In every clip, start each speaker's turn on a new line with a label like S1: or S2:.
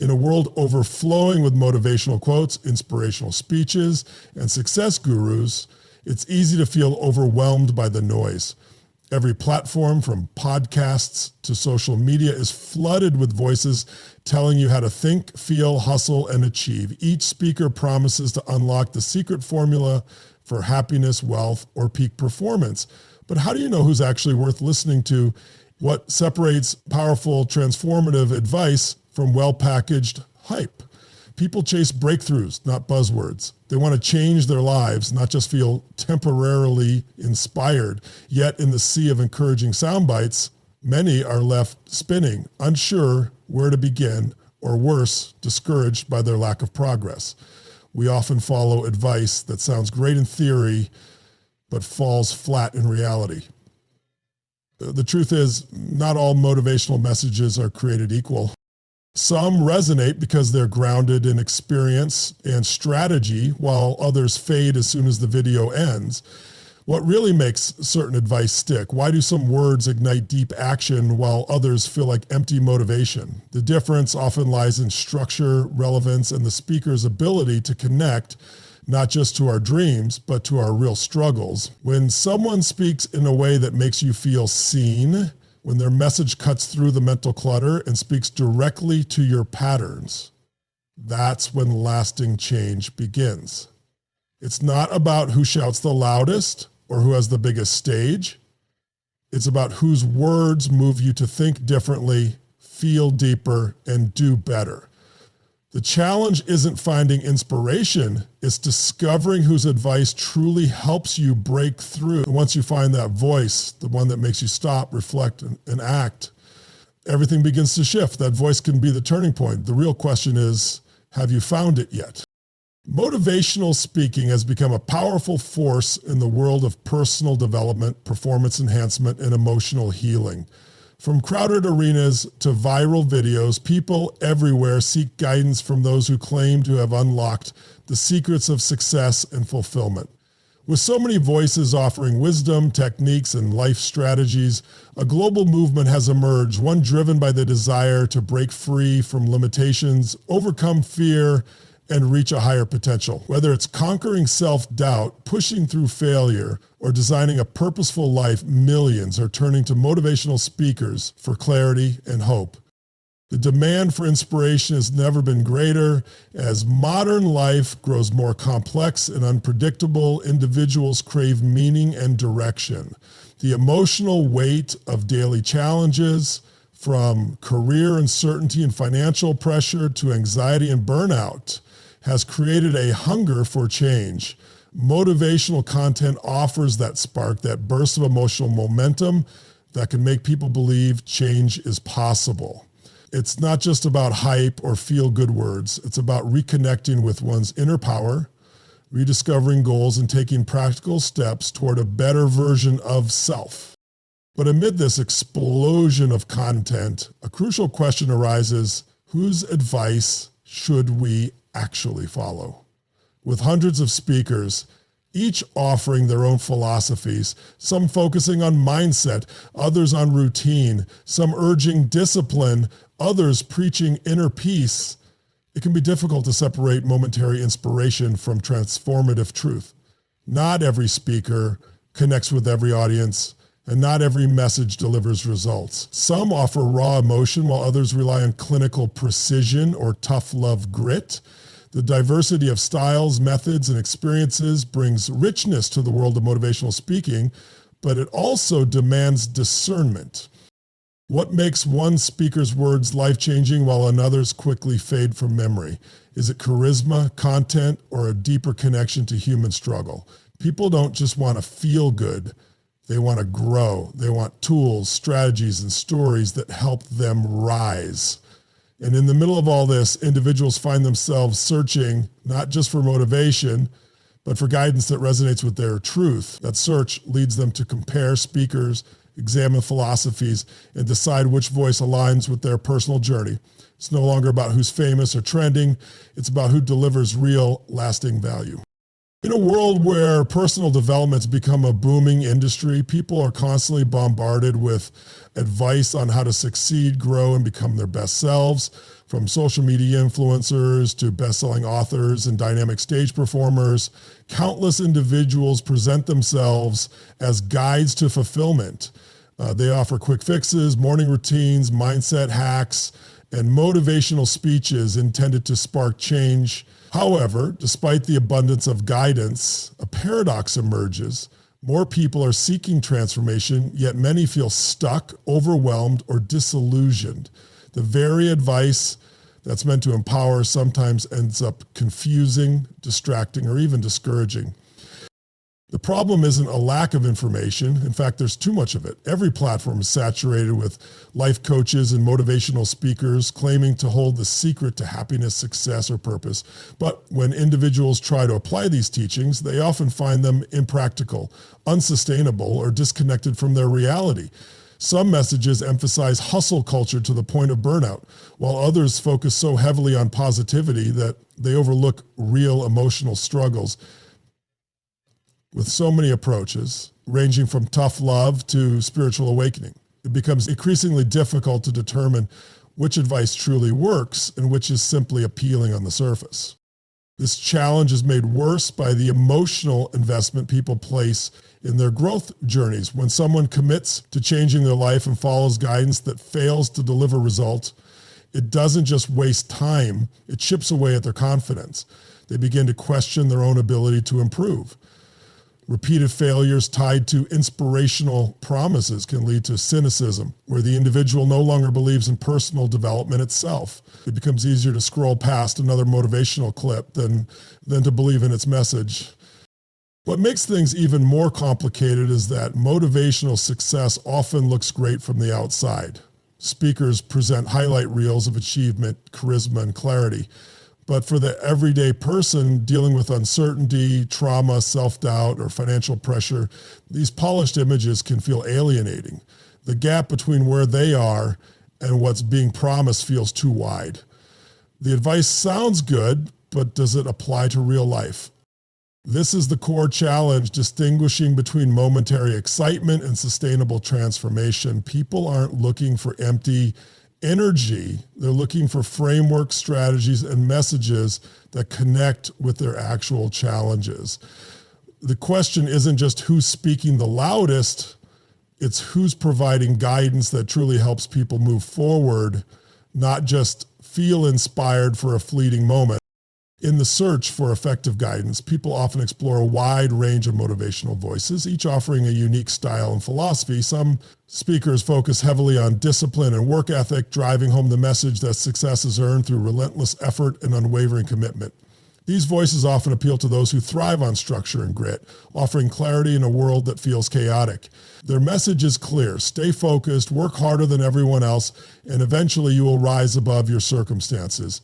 S1: In a world overflowing with motivational quotes, inspirational speeches, and success gurus, it's easy to feel overwhelmed by the noise. Every platform, from podcasts to social media, is flooded with voices telling you how to think, feel, hustle, and achieve. Each speaker promises to unlock the secret formula for happiness, wealth, or peak performance. But how do you know who's actually worth listening to? What separates powerful, transformative advice from well-packaged hype? People chase breakthroughs, not buzzwords. They want to change their lives, not just feel temporarily inspired. Yet in the sea of encouraging sound bites, many are left spinning, unsure where to begin, or worse, discouraged by their lack of progress. We often follow advice that sounds great in theory, but falls flat in reality. The truth is, not all motivational messages are created equal. Some resonate because they're grounded in experience and strategy, while others fade as soon as the video ends. What really makes certain advice stick? Why do some words ignite deep action while others feel like empty motivation? The difference often lies in structure, relevance, and the speaker's ability to connect not just to our dreams, but to our real struggles. When someone speaks in a way that makes you feel seen, when their message cuts through the mental clutter and speaks directly to your patterns, that's when lasting change begins. It's not about who shouts the loudest or who has the biggest stage. It's about whose words move you to think differently, feel deeper, and do better. The challenge isn't finding inspiration, it's discovering whose advice truly helps you break through. And once you find that voice, the one that makes you stop, reflect, and act, everything begins to shift. That voice can be the turning point. The real question is, have you found it yet? Motivational speaking has become a powerful force in the world of personal development, performance enhancement, and emotional healing. From crowded arenas to viral videos, people everywhere seek guidance from those who claim to have unlocked the secrets of success and fulfillment. With so many voices offering wisdom, techniques, and life strategies, a global movement has emerged, one driven by the desire to break free from limitations, overcome fear, and reach a higher potential. Whether it's conquering self-doubt, pushing through failure, or designing a purposeful life, millions are turning to motivational speakers for clarity and hope. The demand for inspiration has never been greater. As modern life grows more complex and unpredictable, individuals crave meaning and direction. The emotional weight of daily challenges, from career uncertainty and financial pressure to anxiety and burnout, has created a hunger for change. Motivational content offers that spark, that burst of emotional momentum that can make people believe change is possible. It's not just about hype or feel-good words. It's about reconnecting with one's inner power, rediscovering goals, and taking practical steps toward a better version of self. But amid this explosion of content, a crucial question arises: whose advice should we actually follow? With hundreds of speakers, each offering their own philosophies, some focusing on mindset, others on routine, some urging discipline, others preaching inner peace, it can be difficult to separate momentary inspiration from transformative truth. Not every speaker connects with every audience, and not every message delivers results. Some offer raw emotion, while others rely on clinical precision or tough love grit. The diversity of styles, methods, and experiences brings richness to the world of motivational speaking, but it also demands discernment. What makes one speaker's words life-changing while another's quickly fade from memory? Is it charisma, content, or a deeper connection to human struggle? People don't just want to feel good. They want to grow. They want tools, strategies, and stories that help them rise. And in the middle of all this, individuals find themselves searching not just for motivation, but for guidance that resonates with their truth. That search leads them to compare speakers, examine philosophies, and decide which voice aligns with their personal journey. It's no longer about who's famous or trending. It's about who delivers real, lasting value. In a world where personal development's become a booming industry, people are constantly bombarded with advice on how to succeed, grow, and become their best selves. From social media influencers to best-selling authors and dynamic stage performers, countless individuals present themselves as guides to fulfillment. They offer quick fixes, morning routines, mindset hacks, and motivational speeches intended to spark change. However, despite the abundance of guidance, a paradox emerges. More people are seeking transformation, yet many feel stuck, overwhelmed, or disillusioned. The very advice that's meant to empower sometimes ends up confusing, distracting, or even discouraging. The problem isn't a lack of information. In fact, there's too much of it. Every platform is saturated with life coaches and motivational speakers claiming to hold the secret to happiness, success, or purpose. But when individuals try to apply these teachings, they often find them impractical, unsustainable, or disconnected from their reality. Some messages emphasize hustle culture to the point of burnout, while others focus so heavily on positivity that they overlook real emotional struggles. With so many approaches, ranging from tough love to spiritual awakening, it becomes increasingly difficult to determine which advice truly works and which is simply appealing on the surface. This challenge is made worse by the emotional investment people place in their growth journeys. When someone commits to changing their life and follows guidance that fails to deliver results, it doesn't just waste time, it chips away at their confidence. They begin to question their own ability to improve. Repeated failures tied to inspirational promises can lead to cynicism, where the individual no longer believes in personal development itself. It becomes easier to scroll past another motivational clip than to believe in its message. What makes things even more complicated is that motivational success often looks great from the outside. Speakers present highlight reels of achievement, charisma, and clarity. But for the everyday person dealing with uncertainty, trauma, self-doubt, or financial pressure, these polished images can feel alienating. The gap between where they are and what's being promised feels too wide. The advice sounds good, but does it apply to real life? This is the core challenge, distinguishing between momentary excitement and sustainable transformation. People aren't looking for empty energy. They're looking for framework, strategies, and messages that connect with their actual challenges. The question isn't just who's speaking the loudest, it's who's providing guidance that truly helps people move forward, not just feel inspired for a fleeting moment. In the search for effective guidance, people often explore a wide range of motivational voices, each offering a unique style and philosophy. Some speakers focus heavily on discipline and work ethic, driving home the message that success is earned through relentless effort and unwavering commitment. These voices often appeal to those who thrive on structure and grit, offering clarity in a world that feels chaotic. Their message is clear: stay focused, work harder than everyone else, and eventually you will rise above your circumstances.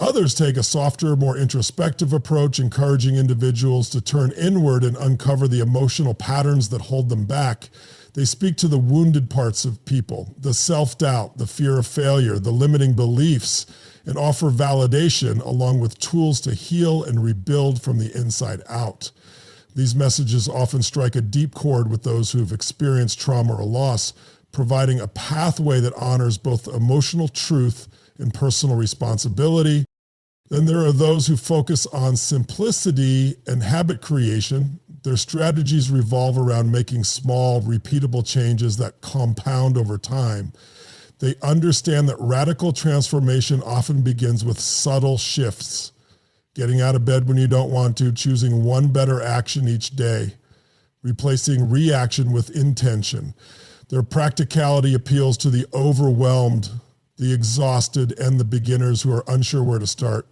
S1: Others take a softer, more introspective approach, encouraging individuals to turn inward and uncover the emotional patterns that hold them back. They speak to the wounded parts of people, the self-doubt, the fear of failure, the limiting beliefs, and offer validation along with tools to heal and rebuild from the inside out. These messages often strike a deep chord with those who've experienced trauma or loss, providing a pathway that honors both emotional truth and personal responsibility. Then there are those who focus on simplicity and habit creation. Their strategies revolve around making small, repeatable changes that compound over time. They understand that radical transformation often begins with subtle shifts. Getting out of bed when you don't want to, choosing one better action each day, replacing reaction with intention. Their practicality appeals to the overwhelmed, the exhausted, and the beginners who are unsure where to start.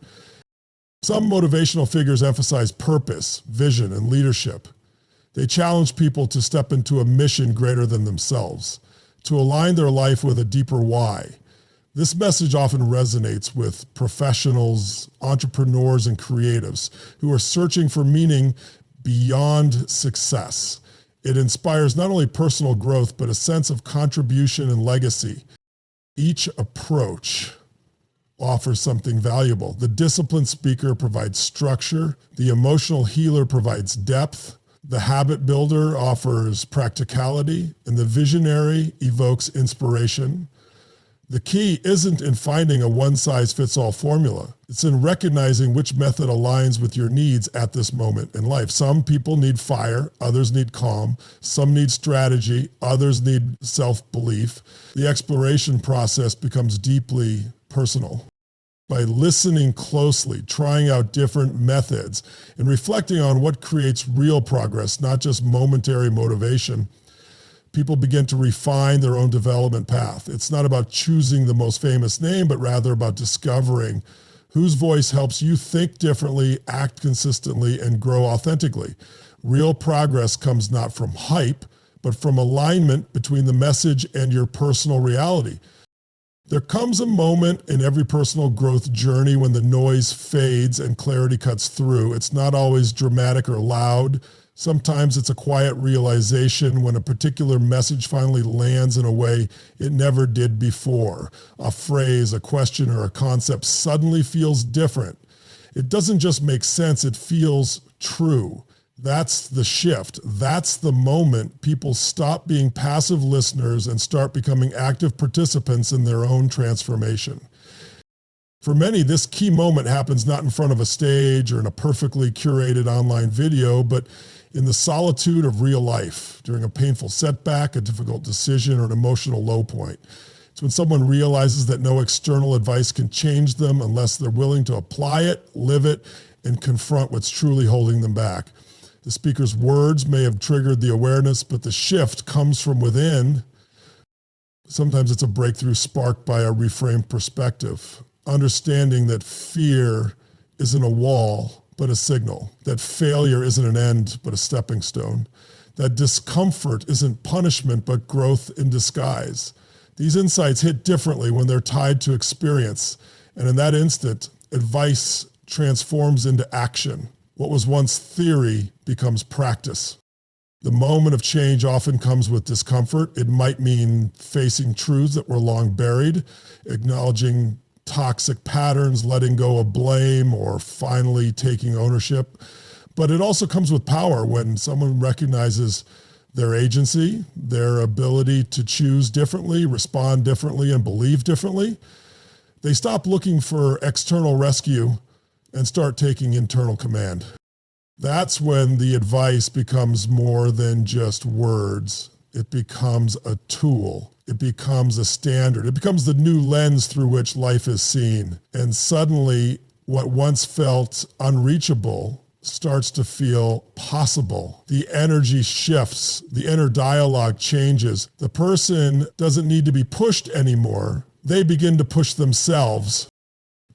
S1: Some motivational figures emphasize purpose, vision, and leadership. They challenge people to step into a mission greater than themselves, to align their life with a deeper why. This message often resonates with professionals, entrepreneurs, and creatives who are searching for meaning beyond success. It inspires not only personal growth, but a sense of contribution and legacy. Each approach offers something valuable. The disciplined speaker provides structure. The emotional healer provides depth. The habit builder offers practicality, and the visionary evokes inspiration. The key isn't in finding a one-size-fits-all formula. It's in recognizing which method aligns with your needs at this moment in life. Some people need fire, others need calm. Some need strategy, others need self-belief. The exploration process becomes deeply personal. By listening closely, trying out different methods, and reflecting on what creates real progress, not just momentary motivation, people begin to refine their own development path. It's not about choosing the most famous name, but rather about discovering whose voice helps you think differently, act consistently, and grow authentically. Real progress comes not from hype, but from alignment between the message and your personal reality. There comes a moment in every personal growth journey when the noise fades and clarity cuts through. It's not always dramatic or loud. Sometimes it's a quiet realization when a particular message finally lands in a way it never did before. A phrase, a question, or a concept suddenly feels different. It doesn't just make sense, it feels true. That's the shift. That's the moment people stop being passive listeners and start becoming active participants in their own transformation. For many, this key moment happens not in front of a stage or in a perfectly curated online video, but in the solitude of real life, during a painful setback, a difficult decision, or an emotional low point. It's when someone realizes that no external advice can change them unless they're willing to apply it, live it, and confront what's truly holding them back. The speaker's words may have triggered the awareness, but the shift comes from within. Sometimes it's a breakthrough sparked by a reframed perspective, understanding that fear isn't a wall, but a signal, that failure isn't an end, but a stepping stone, that discomfort isn't punishment, but growth in disguise. These insights hit differently when they're tied to experience, and in that instant, advice transforms into action. What was once theory becomes practice. The moment of change often comes with discomfort. It might mean facing truths that were long buried, acknowledging toxic patterns, letting go of blame, or finally taking ownership. But it also comes with power when someone recognizes their agency, their ability to choose differently, respond differently, and believe differently. They stop looking for external rescue and start taking internal command. That's when the advice becomes more than just words. It becomes a tool. It becomes a standard. It becomes the new lens through which life is seen. And suddenly, what once felt unreachable starts to feel possible. The energy shifts. The inner dialogue changes. The person doesn't need to be pushed anymore. They begin to push themselves.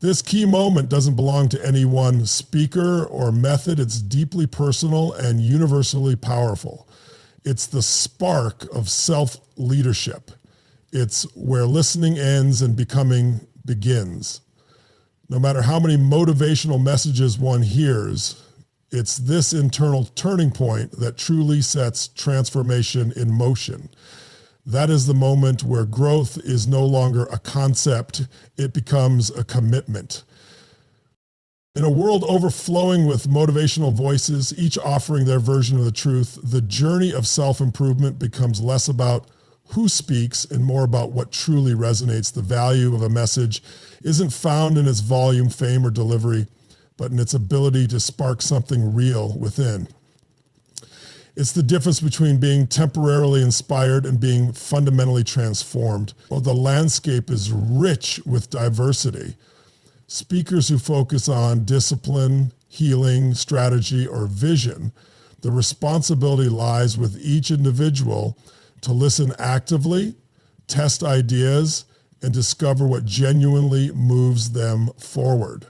S1: This key moment doesn't belong to any one speaker or method. It's deeply personal and universally powerful. It's the spark of self-leadership. It's where listening ends and becoming begins. No matter how many motivational messages one hears, it's this internal turning point that truly sets transformation in motion. That is the moment where growth is no longer a concept, it becomes a commitment. In a world overflowing with motivational voices, each offering their version of the truth, the journey of self-improvement becomes less about who speaks and more about what truly resonates. The value of a message isn't found in its volume, fame, or delivery, but in its ability to spark something real within. It's the difference between being temporarily inspired and being fundamentally transformed. Well, the landscape is rich with diversity. Speakers who focus on discipline, healing, strategy, or vision, the responsibility lies with each individual to listen actively, test ideas, and discover what genuinely moves them forward.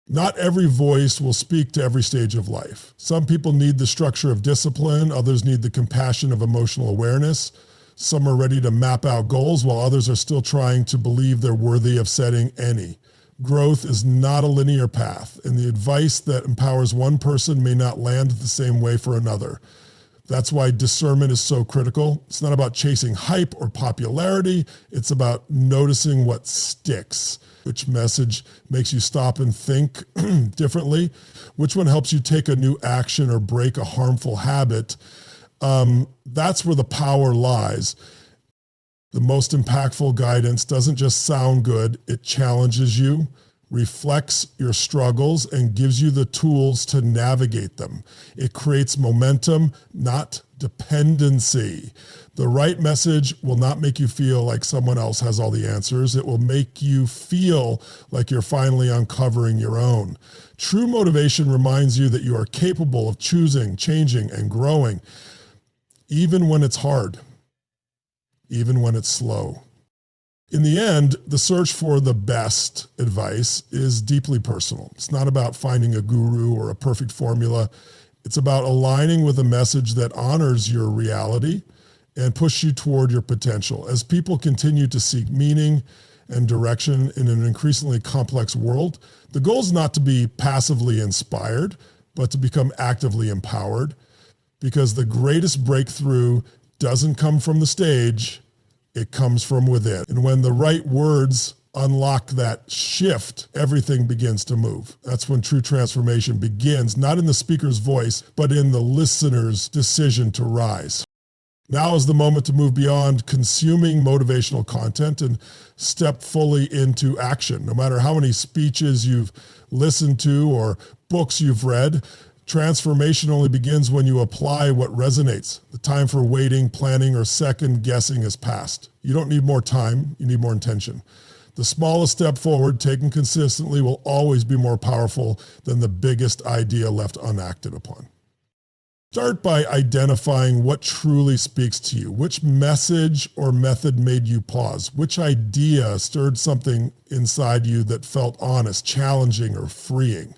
S1: Not every voice will speak to every stage of life. Some people need the structure of discipline, others need the compassion of emotional awareness. Some are ready to map out goals, while others are still trying to believe they're worthy of setting any. Growth is not a linear path, and the advice that empowers one person may not land the same way for another. That's why discernment is so critical. It's not about chasing hype or popularity. It's about noticing what sticks. Which message makes you stop and think differently? Which one helps you take a new action or break a harmful habit? That's where the power lies. The most impactful guidance doesn't just sound good. It challenges you, reflects your struggles, and gives you the tools to navigate them. It creates momentum, not dependency. The right message will not make you feel like someone else has all the answers. It will make you feel like you're finally uncovering your own. True motivation reminds you that you are capable of choosing, changing, and growing, even when it's hard, even when it's slow. In the end, the search for the best advice is deeply personal. It's not about finding a guru or a perfect formula. It's about aligning with a message that honors your reality and pushes you toward your potential. As people continue to seek meaning and direction in an increasingly complex world, the goal is not to be passively inspired, but to become actively empowered, because the greatest breakthrough doesn't come from the stage. It comes from within. And when the right words unlock that shift, everything begins to move. That's when true transformation begins, not in the speaker's voice, but in the listener's decision to rise. Now is the moment to move beyond consuming motivational content and step fully into action. No matter how many speeches you've listened to or books you've read, transformation only begins when you apply what resonates. The time for waiting, planning, or second guessing is past. You don't need more time, you need more intention. The smallest step forward, taken consistently, will always be more powerful than the biggest idea left unacted upon. Start by identifying what truly speaks to you. Which message or method made you pause? Which idea stirred something inside you that felt honest, challenging, or freeing?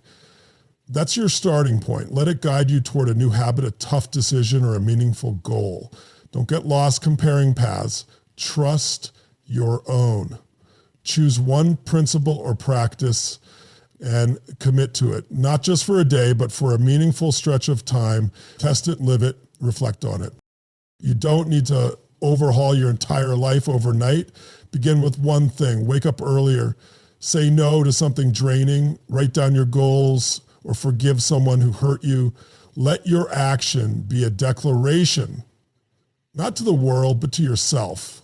S1: That's your starting point. Let it guide you toward a new habit, a tough decision, or a meaningful goal. Don't get lost comparing paths. Trust your own. Choose one principle or practice and commit to it, not just for a day, but for a meaningful stretch of time. Test it, live it, reflect on it. You don't need to overhaul your entire life overnight. Begin with one thing. Wake up earlier. Say no to something draining. Write down your goals, or forgive someone who hurt you. Let your action be a declaration, not to the world, but to yourself,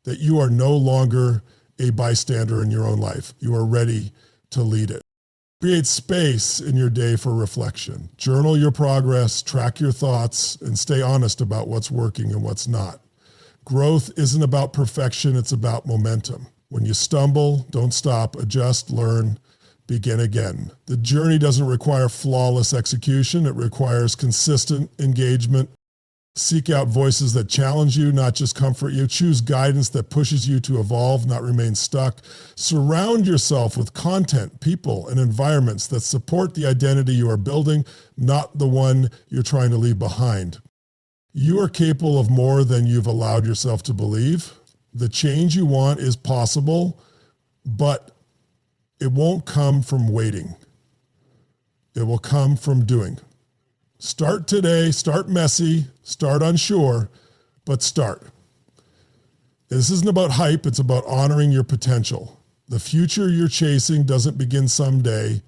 S1: that you are no longer a bystander in your own life. You are ready to lead it. Create space in your day for reflection. Journal your progress, track your thoughts, and stay honest about what's working and what's not. Growth isn't about perfection, it's about momentum. When you stumble, don't stop, adjust, learn, begin again. The journey doesn't require flawless execution. It requires consistent engagement. Seek out voices that challenge you, not just comfort you. Choose guidance that pushes you to evolve, not remain stuck. Surround yourself with content, people, and environments that support the identity you are building, not the one you're trying to leave behind. You are capable of more than you've allowed yourself to believe. The change you want is possible, but it won't come from waiting. It will come from doing. Start today, start messy, start unsure, but start. This isn't about hype, it's about honoring your potential. The future you're chasing doesn't begin someday.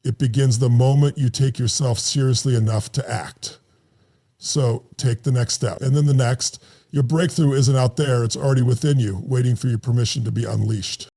S1: It begins the moment you take yourself seriously enough to act. So take the next step, and then the next. Your breakthrough isn't out there, it's already within you, waiting for your permission to be unleashed.